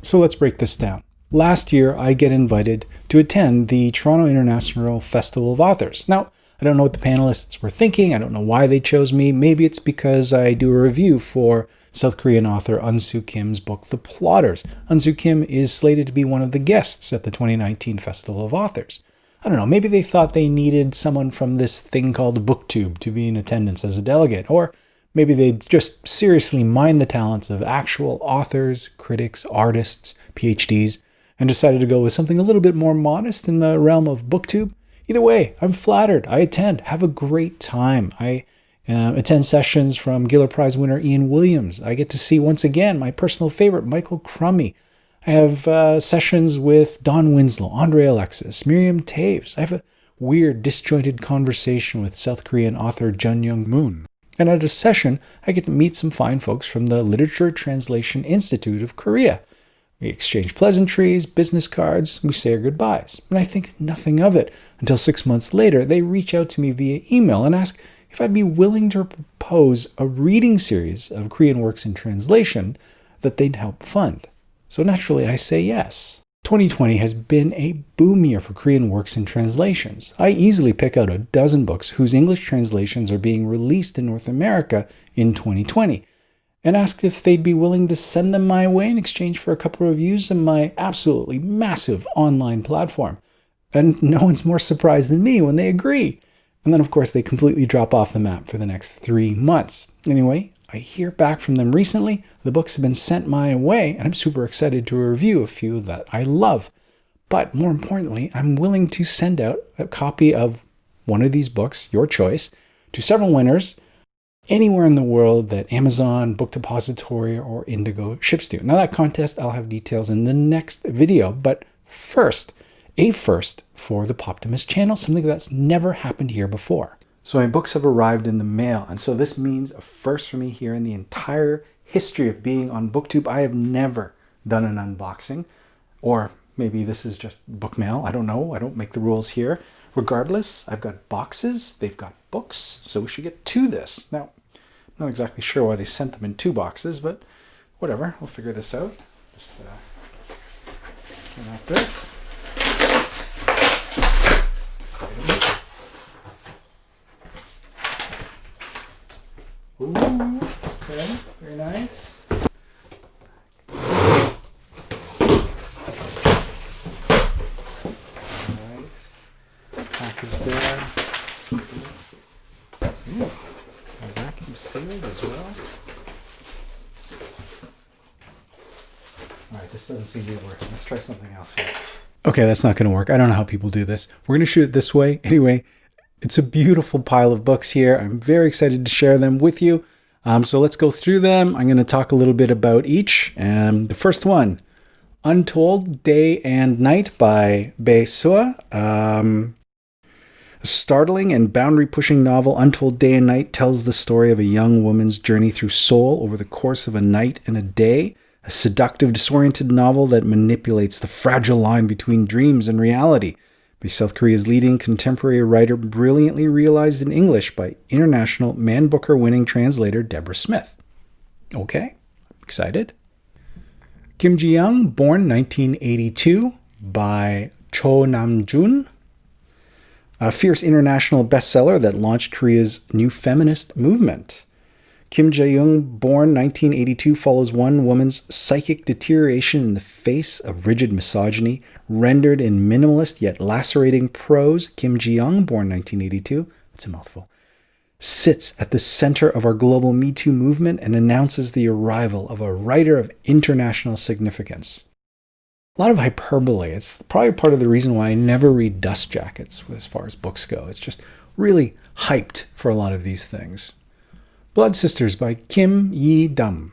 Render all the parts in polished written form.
So let's break this down. Last year, I get invited to attend the Toronto International Festival of Authors. Now, I don't know what the panelists were thinking. I don't know why they chose me. Maybe it's because I do a review for South Korean author Eun-Soo Kim's book, The Plotters. Eun-Soo Kim is slated to be one of the guests at the 2019 Festival of Authors. I don't know, maybe they thought they needed someone from this thing called BookTube to be in attendance as a delegate, or maybe they just seriously mined the talents of actual authors, critics, artists, PhDs, and decided to go with something a little bit more modest in the realm of BookTube. Either way, I'm flattered. I attend. Have a great time. I attend sessions from Giller Prize winner Ian Williams. I get to see, once again, my personal favorite, Michael Crummy. I have sessions with Don Winslow, Andre Alexis, Miriam Taves. I have a weird, disjointed conversation with South Korean author Jun Moon. And at a session, I get to meet some fine folks from the Literature Translation Institute of Korea. We exchange pleasantries, business cards, we say our goodbyes. And I think nothing of it until 6 months later, they reach out to me via email and ask if I'd be willing to propose a reading series of Korean works in translation that they'd help fund. So naturally, I say yes. 2020 has been a boom year for Korean works in translations. I easily pick out a dozen books whose English translations are being released in North America in 2020. And asked if they'd be willing to send them my way in exchange for a couple of reviews on my absolutely massive online platform. And no one's more surprised than me when they agree. And then, of course, they completely drop off the map for the next 3 months. Anyway, I hear back from them recently. The books have been sent my way, and I'm super excited to review a few that I love. But more importantly, I'm willing to send out a copy of one of these books, your choice, to several winners anywhere in the world that Amazon, Book Depository, or Indigo ships to. Now that contest, I'll have details in the next video, but first, a first for the Poptimist channel, something that's never happened here before. So my books have arrived in the mail, and so this means a first for me here in the entire history of being on BookTube. I have never done an unboxing, or maybe this is just book mail. I don't know. I don't make the rules here. Regardless, I've got boxes, they've got books, so we should get to this. Now, I'm not exactly sure why they sent them in 2 boxes, but whatever, we'll figure this out. Just like this. Ooh, okay, very nice. There. Ooh, a vacuum sealed as well. Alright, this doesn't seem to be working. Let's try something else here. Okay, that's not going to work. I don't know how people do this. We're going to shoot it this way. Anyway, it's a beautiful pile of books here. I'm very excited to share them with you. So let's go through them. I'm going to talk a little bit about each. The first one, Untold Day and Night by Bae Sua. A startling and boundary-pushing novel, Untold Day and Night, tells the story of a young woman's journey through Seoul over the course of a night and a day. A seductive, disoriented novel that manipulates the fragile line between dreams and reality. By South Korea's leading contemporary writer, brilliantly realized in English by international Man Booker-winning translator Deborah Smith. Okay, excited. Kim-ji-young, born 1982, by Cho Nam-jun. A fierce international bestseller that launched Korea's new feminist movement. Kim Jae-young, born 1982, follows one woman's psychic deterioration in the face of rigid misogyny, rendered in minimalist yet lacerating prose. Kim Ji-young, born 1982, that's a mouthful, sits at the center of our global Me Too movement and announces the arrival of a writer of international significance. A lot of hyperbole. It's probably part of the reason why I never read dust jackets as far as books go. It's just really hyped for a lot of these things. Blood Sisters by Kim Yi-dum.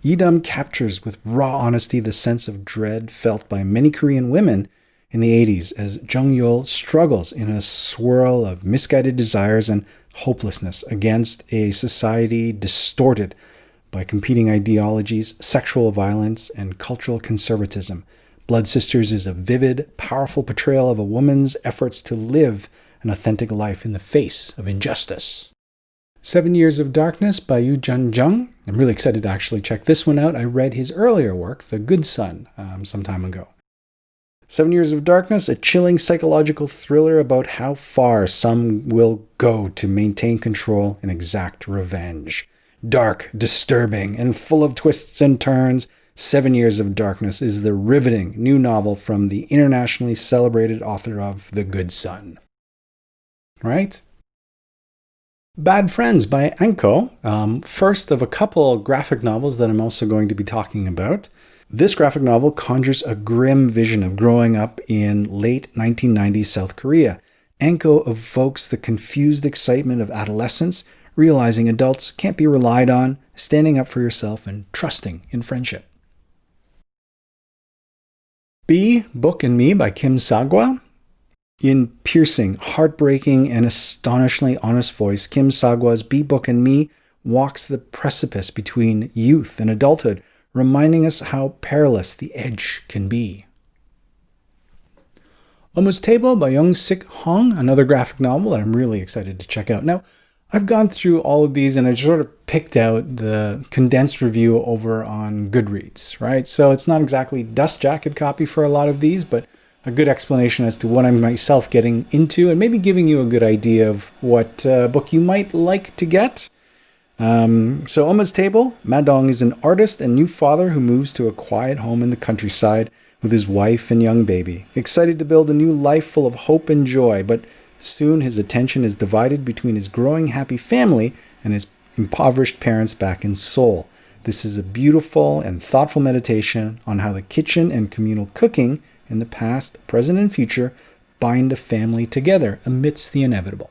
Yi-dum captures with raw honesty the sense of dread felt by many Korean women in the 80s as Jung-yeol struggles in a swirl of misguided desires and hopelessness against a society distorted by competing ideologies, sexual violence, and cultural conservatism. Blood Sisters is a vivid, powerful portrayal of a woman's efforts to live an authentic life in the face of injustice. 7 Years of Darkness by you-jeong. I'm really excited to actually check this one out. I read his earlier work, The Good Son, some time ago. 7 Years of Darkness, a chilling psychological thriller about how far some will go to maintain control and exact revenge. Dark, disturbing, and full of twists and turns, 7 Years of Darkness is the riveting new novel from the internationally celebrated author of The Good Son. Right? Bad Friends by Anko, first of a couple graphic novels that I'm also going to be talking about. This graphic novel conjures a grim vision of growing up in late 1990s South Korea. Anko evokes the confused excitement of adolescence, realizing adults can't be relied on, standing up for yourself, and trusting in friendship. B, Book and Me by Kim Sagwa. In piercing, heartbreaking, and astonishingly honest voice, Kim Sagwa's Be Book and Me walks the precipice between youth and adulthood, reminding us how perilous the edge can be. Almost Table by Yeon-Sik, another graphic novel that I'm really excited to check out. Now, I've gone through all of these and I sort of picked out the condensed review over on Goodreads, right? So it's not exactly dust jacket copy for a lot of these, but a good explanation as to what I'm myself getting into and maybe giving you a good idea of what book you might like to get. So Almost Table, Ma-dong is an artist and new father who moves to a quiet home in the countryside with his wife and young baby. Excited to build a new life full of hope and joy, but soon his attention is divided between his growing happy family and his impoverished parents back in Seoul. This is a beautiful and thoughtful meditation on how the kitchen and communal cooking in the past, present, and future bind a family together amidst the inevitable.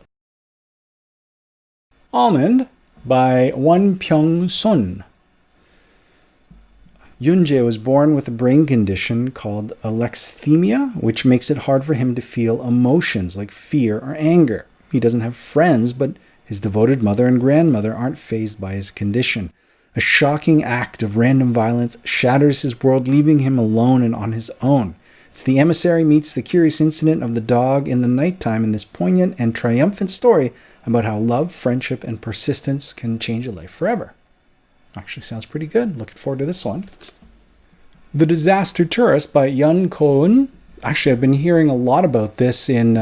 Almond by Won-Pyung. Yoon-jae was born with a brain condition called alexithymia, which makes it hard for him to feel emotions like fear or anger. He doesn't have friends, but his devoted mother and grandmother aren't fazed by his condition. A shocking act of random violence shatters his world, leaving him alone and on his own. It's the emissary meets the curious incident of the dog in the nighttime in this poignant and triumphant story about how love, friendship, and persistence can change a life forever. Actually sounds pretty good. Looking forward to this one. The Disaster Tourist by ko-eun. Actually, I've been hearing a lot about this in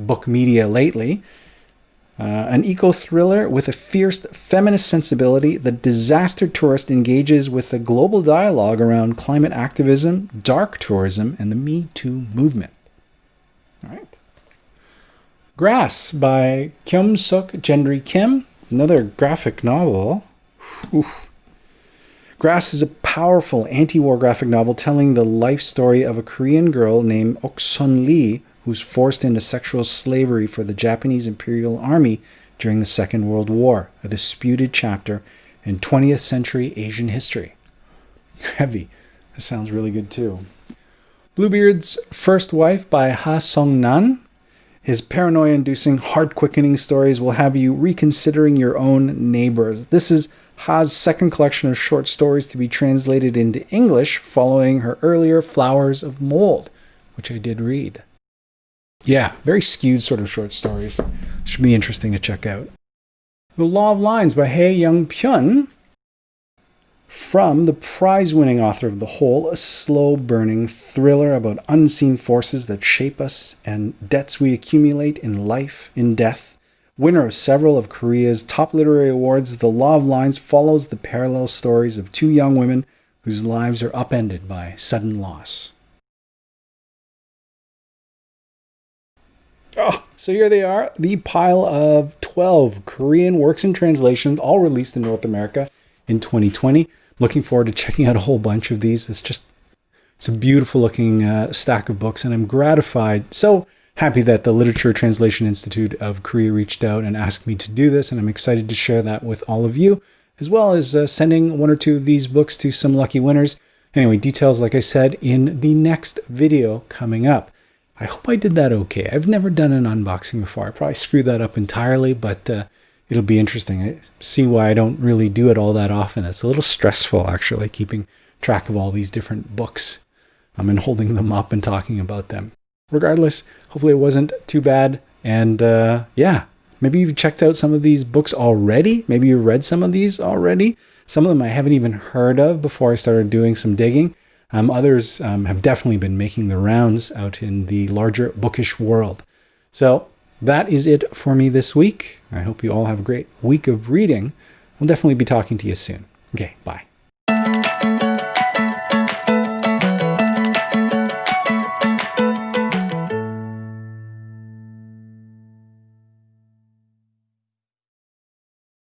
book media lately. An eco-thriller with a fierce feminist sensibility, The Disaster Tourist engages with a global dialogue around climate activism, dark tourism, and the Me Too movement. All right. Grass by Kyungsook, Gendry-Kim. Another graphic novel. Oof. Grass is a powerful anti-war graphic novel telling the life story of a Korean girl named Ok-sun Lee who's forced into sexual slavery for the Japanese Imperial Army during the Second World War, a disputed chapter in 20th century Asian history. Heavy. This sounds really good too. Bluebeard's First Wife by seong-nan. His paranoia-inducing, heart-quickening stories will have you reconsidering your own neighbors. This is Ha's second collection of short stories to be translated into English following her earlier Flowers of Mold, which I did read. Yeah, very skewed sort of short stories. Should be interesting to check out. The Law of Lines by hye-young from the prize-winning author of The Hole, a slow-burning thriller about unseen forces that shape us and debts we accumulate in life, in death. Winner of several of Korea's top literary awards, The Law of Lines follows the parallel stories of two young women whose lives are upended by sudden loss. Oh, so here they are, the pile of 12 Korean works and translations, all released in North America in 2020. Looking forward to checking out a whole bunch of these. It's a beautiful looking stack of books, and I'm gratified, so happy that the Literature Translation Institute of Korea reached out and asked me to do this, and I'm excited to share that with all of you, as well as sending one or two of these books to some lucky winners. Anyway, details, like I said, in the next video coming up. I hope I did that okay. I've never done an unboxing before. I probably screwed that up entirely, but it'll be interesting. I see why I don't really do it all that often. It's a little stressful, actually, keeping track of all these different books and holding them up and talking about them. Regardless, hopefully it wasn't too bad. And yeah, Maybe you've checked out some of these books already. Maybe you read some of these already. Some of them I haven't even heard of before I started doing some digging. Others have definitely been making the rounds out in the larger bookish world. So that is it for me this week. I hope you all have a great week of reading. We'll definitely be talking to you soon. Okay, bye.